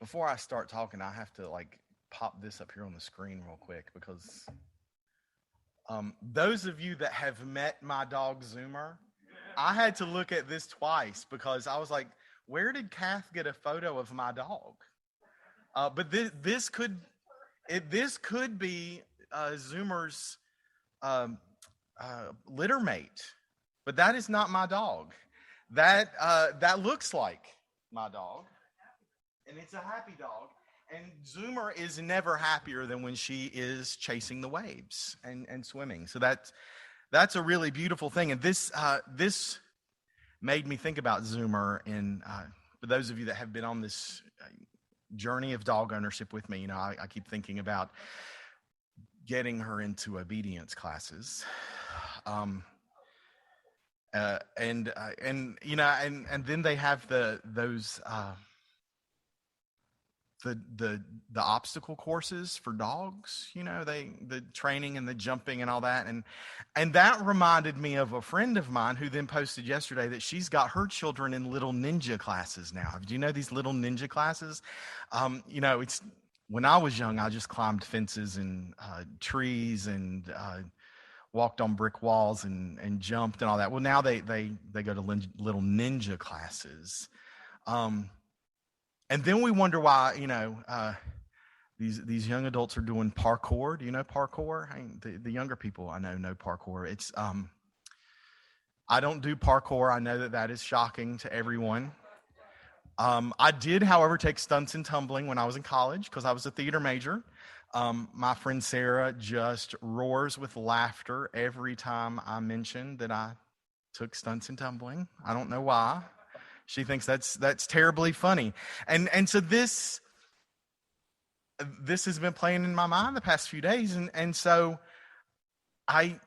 Before I start talking, I have to pop this up here on the screen real quick because those of you that have met my dog Zoomer, I had to look at this twice because I was like, where did Kath get a photo of my dog? But this could be Zoomer's litter mate, but that is not my dog. That looks like my dog, and it's a happy dog. And Zoomer is never happier than when she is chasing the waves and swimming. So that's a really beautiful thing. And this made me think about Zoomer. And for those of you that have been on this journey of dog ownership with me, I keep thinking about getting her into obedience classes. And then they have those obstacle courses for dogs, the training and the jumping and all that. And that reminded me of a friend of mine who then posted yesterday that she's got her children in little ninja classes now. Do you know these little ninja classes? It's when I was young, I just climbed fences and trees and walked on brick walls and jumped and all that. Well, now they go to little ninja classes. And then we wonder why, these young adults are doing parkour. Do you know parkour? The younger people I know parkour. It's I don't do parkour. I know that is shocking to everyone. I did, however, take stunts and tumbling when I was in college because I was a theater major. My friend Sarah just roars with laughter every time I mention that I took stunts and tumbling. I don't know why. She thinks that's terribly funny. And so this has been playing in my mind the past few days. And so I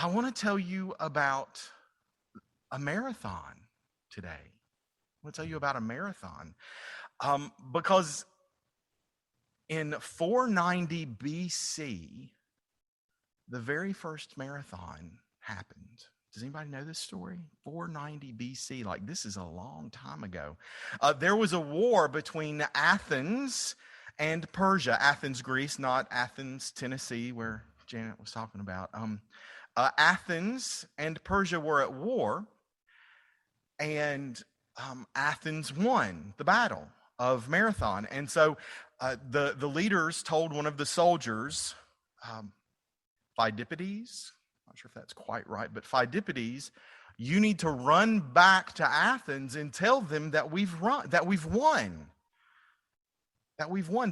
want to tell you about a marathon today. I want to tell you about a marathon. Because in 490 BC, the very first marathon happened. Does anybody know this story? 490 BC, this is a long time ago. There was a war between Athens and Persia. Athens, Greece, not Athens, Tennessee, where Janet was talking about. Athens and Persia were at war, and Athens won the battle of Marathon. And so the leaders told one of the soldiers, Phidippides, not sure if that's quite right, but Phidippides, you need to run back to Athens and tell them that we've won,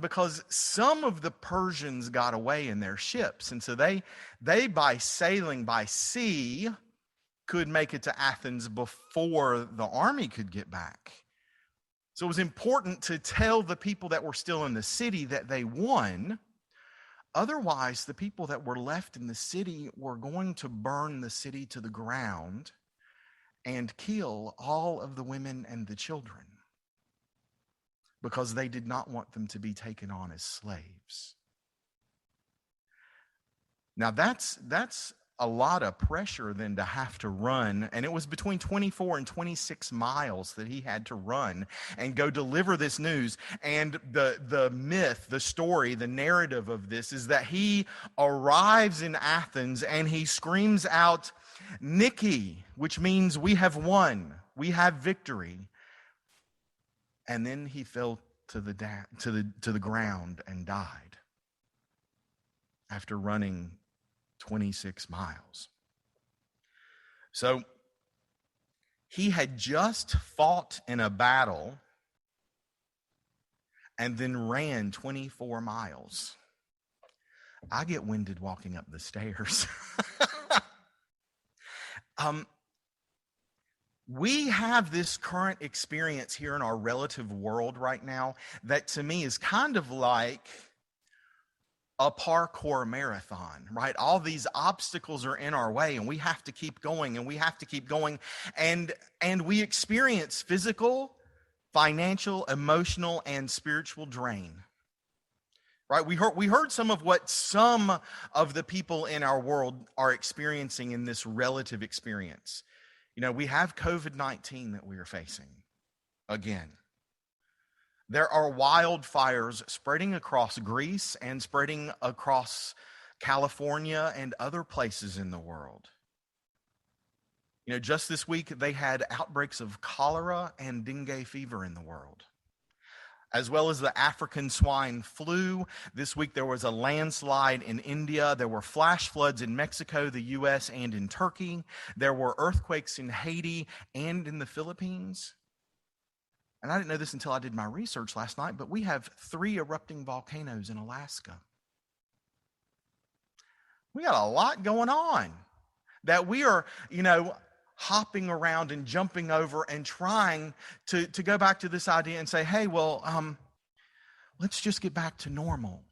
because some of the Persians got away in their ships. And so they by sailing by sea could make it to Athens before the army could get back. So it was important to tell the people that were still in the city that they won. Otherwise, the people that were left in the city were going to burn the city to the ground and kill all of the women and the children because they did not want them to be taken on as slaves. Now, that's a lot of pressure then to have to run, and it was between 24 and 26 miles that he had to run and go deliver this news. And the myth, the story, the narrative of this is that he arrives in Athens and he screams out, "Nike," which means we have won, we have victory. And then he fell to the ground and died after running 26 miles. So he had just fought in a battle and then ran 24 miles. I get winded walking up the stairs. We have this current experience here in our relative world right now that to me is kind of like a parkour marathon, right? All these obstacles are in our way and we have to keep going and we have to keep going. And we experience physical, financial, emotional, and spiritual drain, right? We heard some of what some of the people in our world are experiencing in this relative experience. We have COVID-19 that we are facing again. There are wildfires spreading across Greece and spreading across California and other places in the world. You know, just this week they had outbreaks of cholera and dengue fever in the world, as well as the African swine flu. This week there was a landslide in India. There were flash floods in Mexico, the U.S., and in Turkey. There were earthquakes in Haiti and in the Philippines. And I didn't know this until I did my research last night, but we have 3 erupting volcanoes in Alaska. We got a lot going on that we are, hopping around and jumping over and trying to go back to this idea and say, hey, well, let's just get back to normal.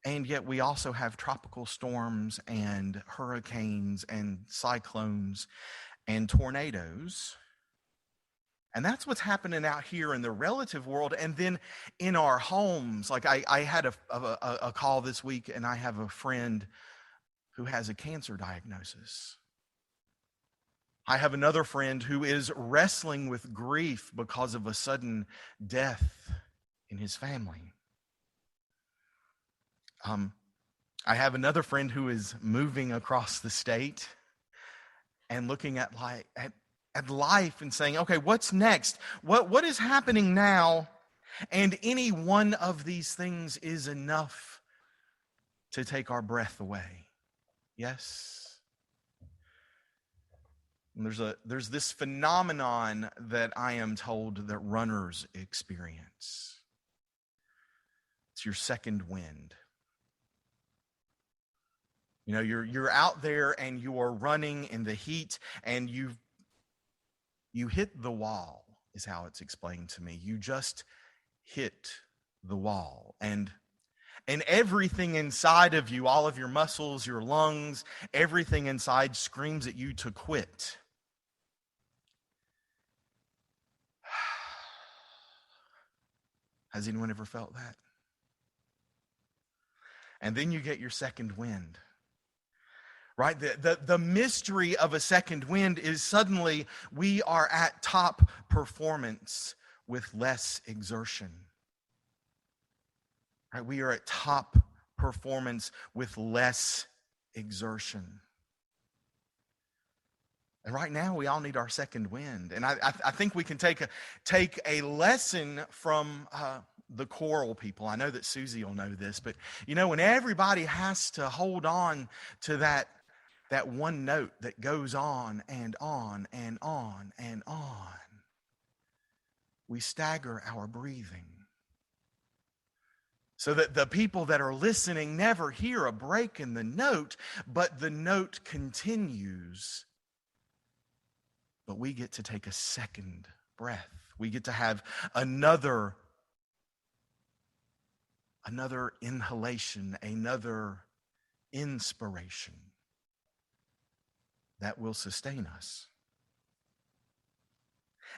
And yet we also have tropical storms and hurricanes and cyclones and tornadoes. And that's what's happening out here in the relative world. And then in our homes, like I had a call this week, and I have a friend who has a cancer diagnosis. I have another friend who is wrestling with grief because of a sudden death in his family. I have another friend who is moving across the state and looking at life and saying, okay, what's next? What is happening now? And any one of these things is enough to take our breath away. Yes? And there's this phenomenon that I am told that runners experience. It's your second wind. You know, you're out there and you are running in the heat, and you hit the wall, is how it's explained to me. You just hit the wall. And everything inside of you, all of your muscles, your lungs, everything inside screams at you to quit. Has anyone ever felt that? And then you get your second wind. Right? The mystery of a second wind is suddenly we are at top performance with less exertion. Right? We are at top performance with less exertion. And right now we all need our second wind. And I think we can take a lesson from the choral people. I know that Susie will know this, but when everybody has to hold on to that one note that goes on and on and on and on, we stagger our breathing. So that the people that are listening never hear a break in the note, but the note continues. But we get to take a second breath. We get to have another inhalation, another inspiration that will sustain us.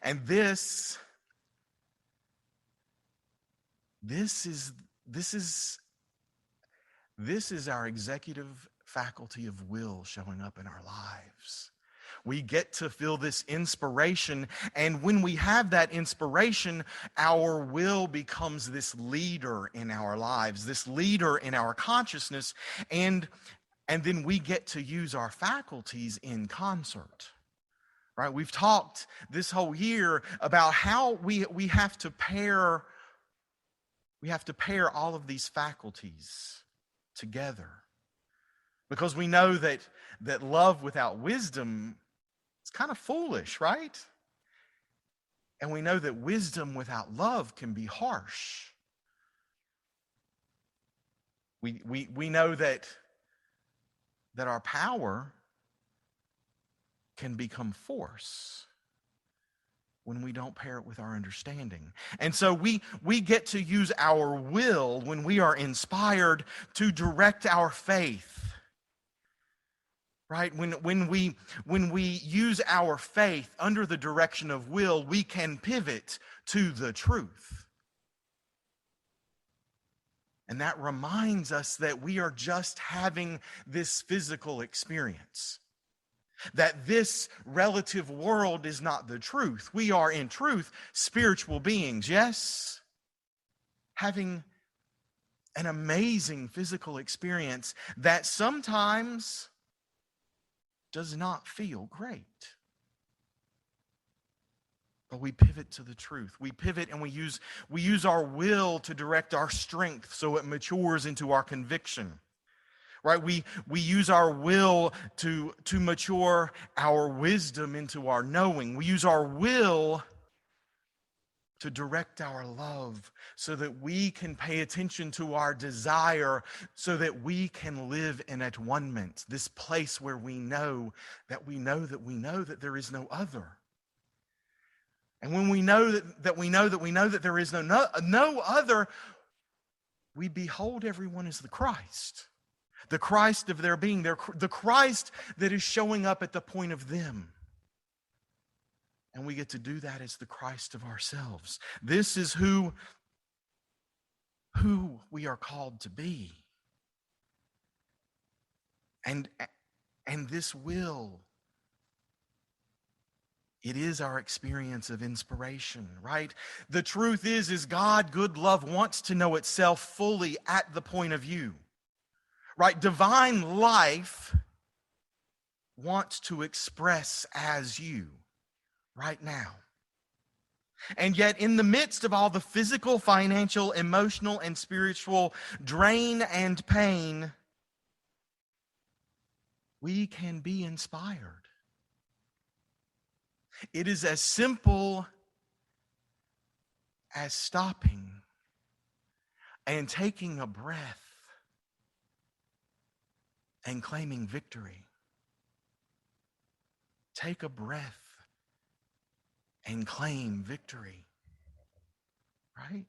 And this is our executive faculty of will showing up in our lives. We get to feel this inspiration, and when we have that inspiration, our will becomes this leader in our lives, this leader in our consciousness, and then we get to use our faculties in concert. Right? We've talked this whole year about how we have to pair all of these faculties together. Because we know that love without wisdom is kind of foolish, right? And we know that wisdom without love can be harsh. We know that our power can become force when we don't pair it with our understanding. And so we get to use our will when we are inspired to direct our faith. Right? When we use our faith under the direction of will, we can pivot to the truth. And that reminds us that we are just having this physical experience. that this relative world is not the truth. We are, in truth, spiritual beings, yes? Having an amazing physical experience that sometimes does not feel great. But we pivot to the truth. We pivot and we use our will to direct our strength so it matures into our conviction. Right? We use our will to mature our wisdom into our knowing. We use our will to direct our love so that we can pay attention to our desire, so that we can live in at one-ment, this place where we know that there is no other. And when we know that there is no other, we behold everyone as the Christ of their being, the Christ that is showing up at the point of them. And we get to do that as the Christ of ourselves. This is who we are called to be. And this will, it is our experience of inspiration, right? The truth is God, good love, wants to know itself fully at the point of view, right? Divine life wants to express as you right now. And yet, in the midst of all the physical, financial, emotional, and spiritual drain and pain, we can be inspired. It is as simple as stopping and taking a breath and claiming victory. Take a breath and claim victory, right?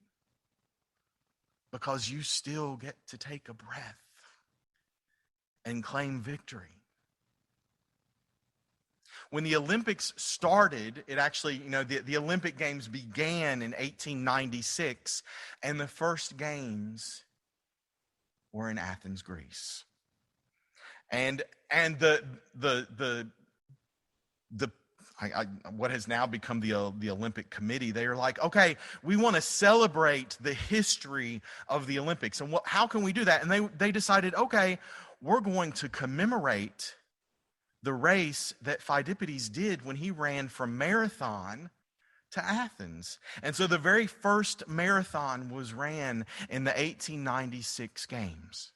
Because you still get to take a breath and claim victory. When the Olympics started, it actually, the Olympic Games began in 1896, and the first games were in Athens, Greece. And the what has now become the Olympic Committee, they are like, okay, we want to celebrate the history of the Olympics. And how can we do that? And they decided, okay, we're going to commemorate the race that Pheidippides did when he ran from Marathon to Athens. And so the very first marathon was ran in the 1896 Games.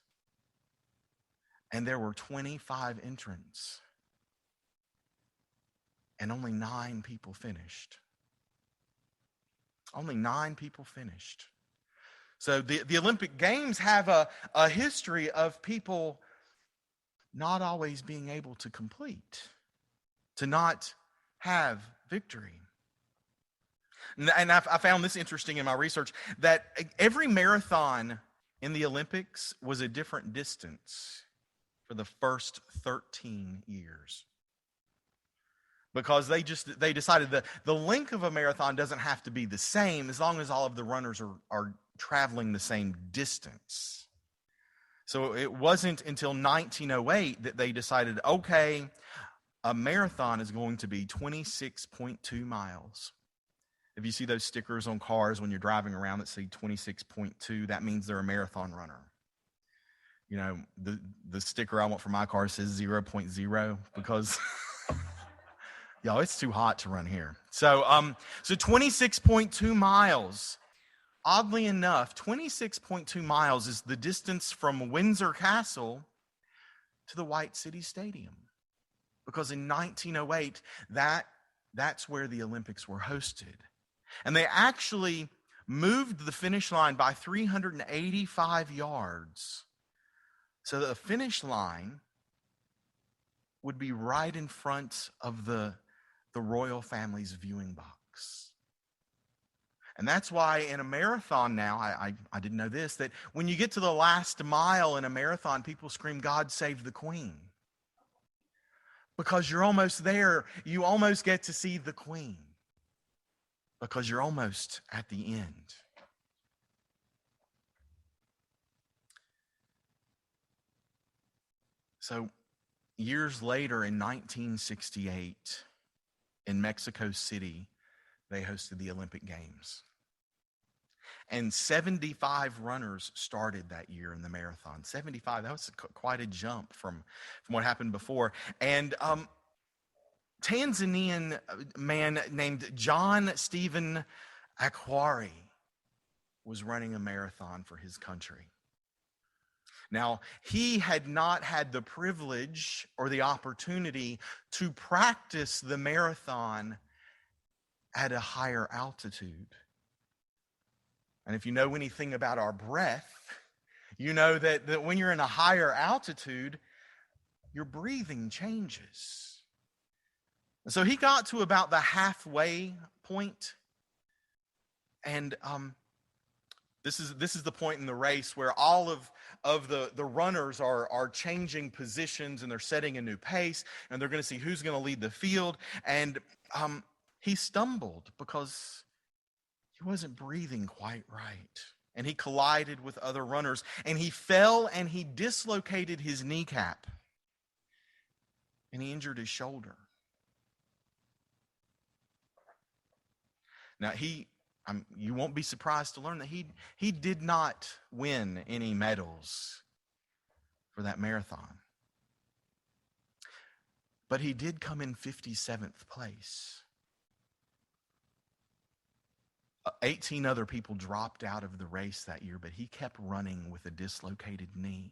And there were 25 entrants. And only 9 people finished. Only 9 people finished. So the Olympic Games have a history of people not always being able to complete, to not have victory. And I found this interesting in my research, that every marathon in the Olympics was a different distance for the first 13 years. Because they decided that the length of a marathon doesn't have to be the same as long as all of the runners are traveling the same distance. So it wasn't until 1908 that they decided, okay, a marathon is going to be 26.2 miles. If you see those stickers on cars when you're driving around that say 26.2, that means they're a marathon runner. The sticker I want for my car says 0.0 because y'all, it's too hot to run here. So 26.2 miles. Oddly enough, 26.2 miles is the distance from Windsor Castle to the White City Stadium. Because in 1908, that's where the Olympics were hosted. And they actually moved the finish line by 385 yards. So the finish line would be right in front of the royal family's viewing box. And that's why in a marathon now, I didn't know this, that when you get to the last mile in a marathon, people scream, "God save the Queen." Because you're almost there. You almost get to see the Queen. Because you're almost at the end. So Years later, in 1968, in Mexico City, they hosted the Olympic Games. And 75 runners started that year in the marathon. 75, that was quite a jump from what happened before. And Tanzanian man named John Stephen Akhwari was running a marathon for his country. Now, he had not had the privilege or the opportunity to practice the marathon at a higher altitude. And if you know anything about our breath, you know that when you're in a higher altitude, your breathing changes. So he got to about the halfway point, and this is the point in the race where all of the runners are changing positions, and they're setting a new pace, and they're going to see who's going to lead the field. And he stumbled because he wasn't breathing quite right. And he collided with other runners, and he fell and he dislocated his kneecap, and he injured his shoulder. Now, you won't be surprised to learn that he did not win any medals for that marathon. But he did come in 57th place. 18 other people dropped out of the race that year, but he kept running with a dislocated knee.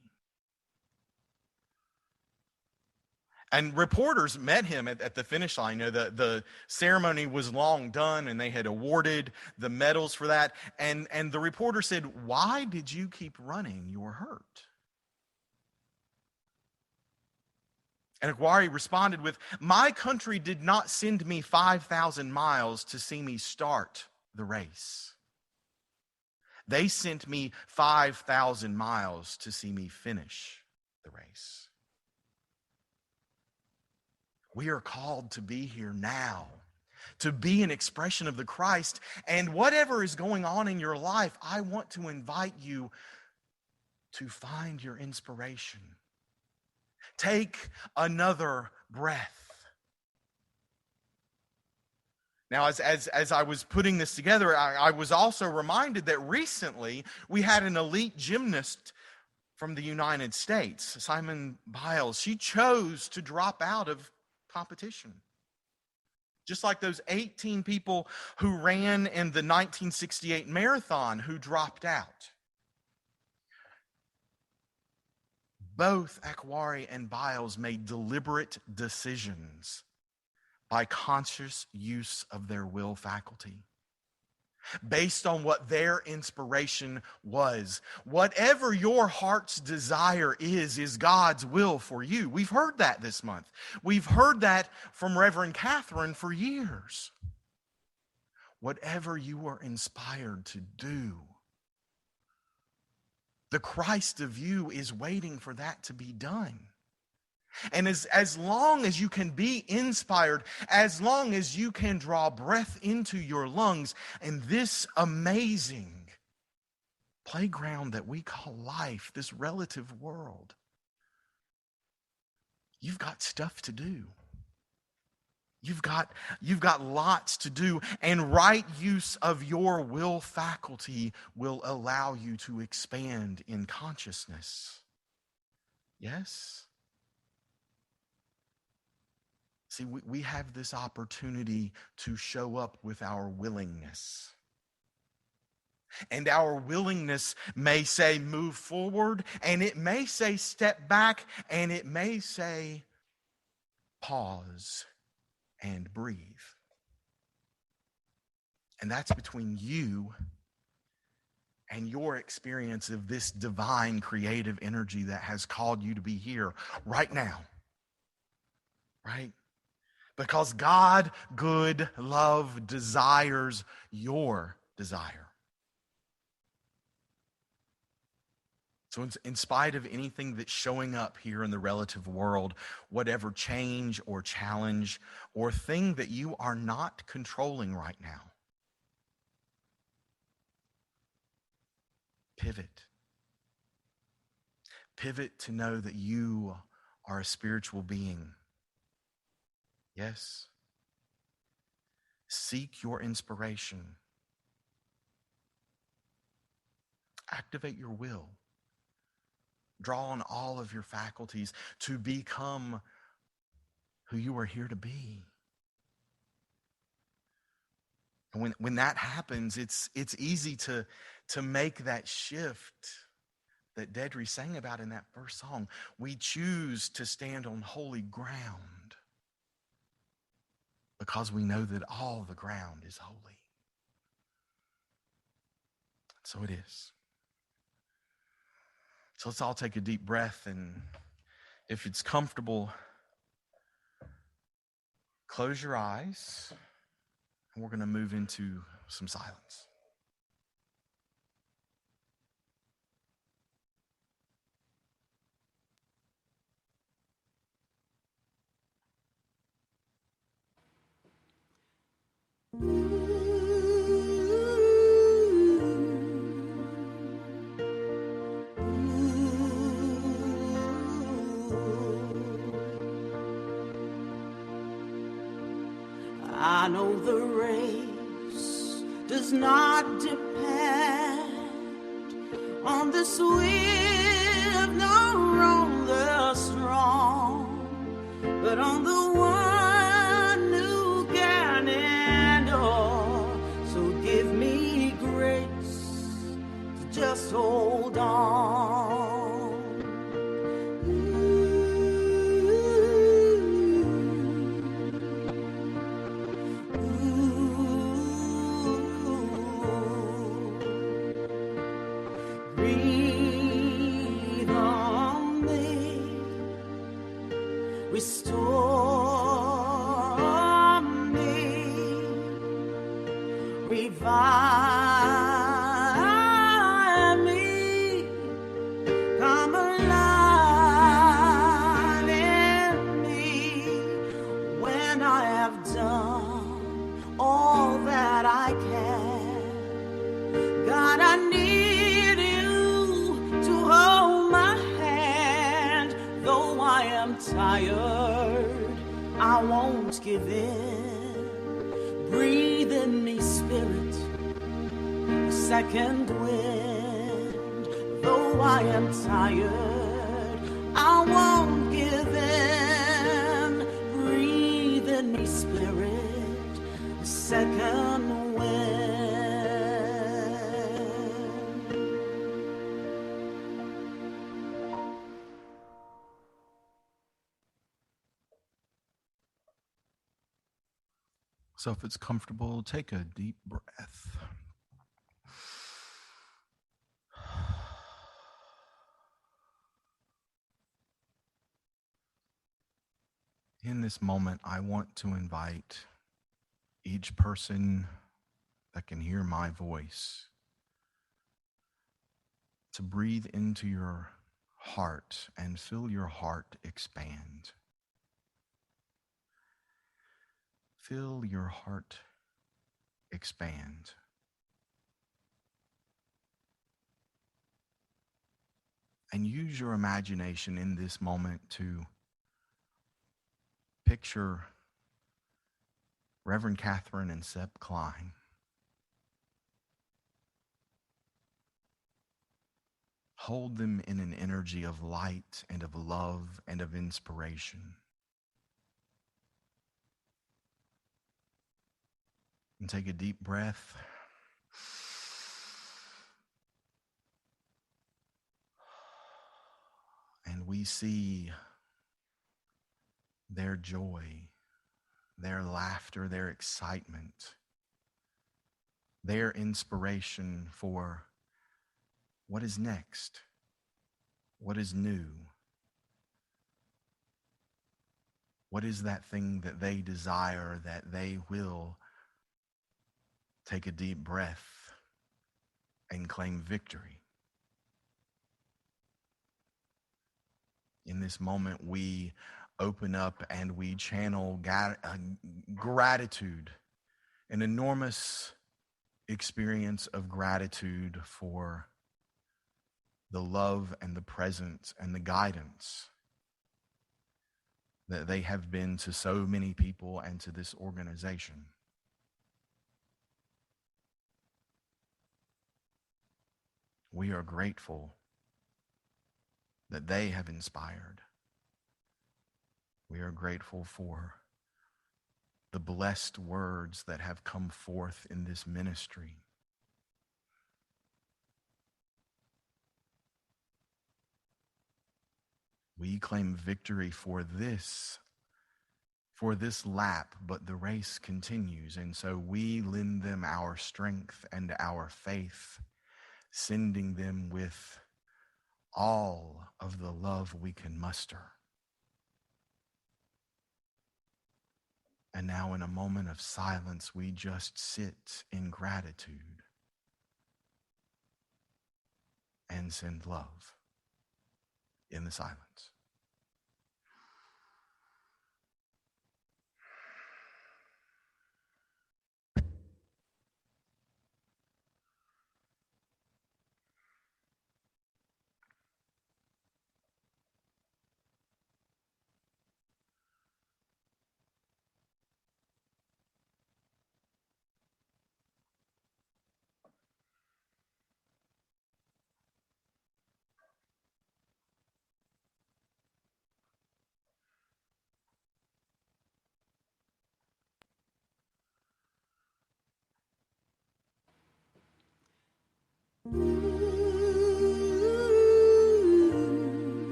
And reporters met him at the finish line. You know, the ceremony was long done, and they had awarded the medals for that. And the reporter said, "Why did you keep running? You were hurt." And Akhwari responded with, "My country did not send me 5,000 miles to see me start the race. They sent me 5,000 miles to see me finish the race." We are called to be here now, to be an expression of the Christ. And whatever is going on in your life, I want to invite you to find your inspiration. Take another breath. Now, as I was putting this together, I was also reminded that recently we had an elite gymnast from the United States, Simone Biles. She chose to drop out of competition. Just like those 18 people who ran in the 1968 marathon who dropped out. Both Akhwari and Biles made deliberate decisions by conscious use of their will faculty, based on what their inspiration was. Whatever your heart's desire is God's will for you. We've heard that this month. We've heard that from Reverend Catherine for years. Whatever you are inspired to do, the Christ of you is waiting for that to be done. And as long as you can be inspired, as long as you can draw breath into your lungs in this amazing playground that we call life, this relative world, you've got stuff to do. You've got lots to do, and right use of your will faculty will allow you to expand in consciousness. Yes? See, we have this opportunity to show up with our willingness. And our willingness may say move forward, and it may say step back, and it may say pause and breathe. And that's between you and your experience of this divine creative energy that has called you to be here right now. Right? Because God, good, love, desires your desire. So in spite of anything that's showing up here in the relative world, whatever change or challenge or thing that you are not controlling right now, pivot. Pivot to know that you are a spiritual being. Yes. Seek your inspiration. Activate your will. Draw on all of your faculties to become who you are here to be. And when that happens, it's easy to make that shift that Dedry sang about in that first song. We choose to stand on holy ground because we know that all the ground is holy. So it is. So let's all take a deep breath, and if it's comfortable, close your eyes, and we're going to move into some silence. I know the race does not depend on the swift nor on the strong, but on the one who can endure. So give me grace to just hold on. Restore me, revive me, come alive in me when I have done all that I can. God, I need you to hold my hand, though I am tired, I won't give in. Breathe in me, Spirit, a second wind. Though I am tired, I won't give in. Breathe in me, Spirit, a second wind. So if it's comfortable, take a deep breath. In this moment, I want to invite each person that can hear my voice to breathe into your heart and feel your heart expand. Feel your heart expand. And use your imagination in this moment to picture Reverend Catherine and Sepp Klein. Hold them in an energy of light and of love and of inspiration. And take a deep breath. And we see their joy, their laughter, their excitement, their inspiration for what is next, what is new, what is that thing that they desire, that they will take a deep breath and claim victory. In this moment, we open up and we channel gratitude, an enormous experience of gratitude for the love and the presence and the guidance that they have been to so many people and to this organization. We are grateful that they have inspired. We are grateful for the blessed words that have come forth in this ministry. We claim victory for this lap, but the race continues. And so we lend them our strength and our faith, sending them with all of the love we can muster. And now in a moment of silence, we just sit in gratitude and send love in the silence.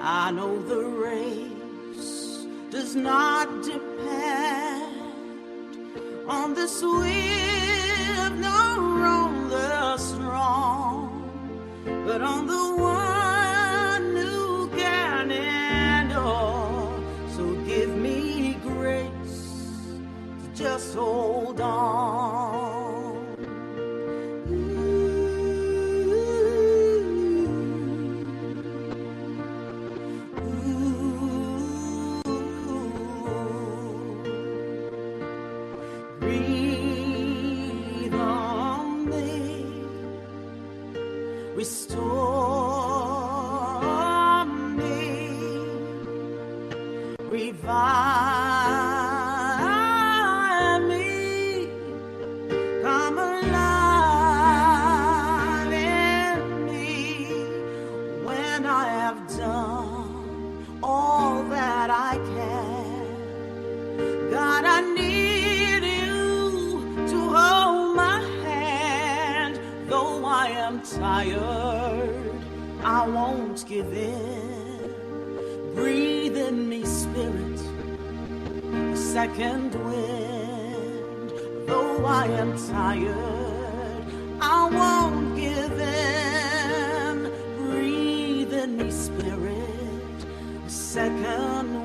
I know the race does not depend on the swift nor on the strong, but on the one who can endure. So give me grace to just hold on. Breathe on me, restore me, revive me, come alive in me when I have done all that I can. God, I need you to hold my hand. Though I am tired, I won't give in. Breathe in me, Spirit, a second wind. Though I am tired, I won't give in. Breathe in me, Spirit, a second wind.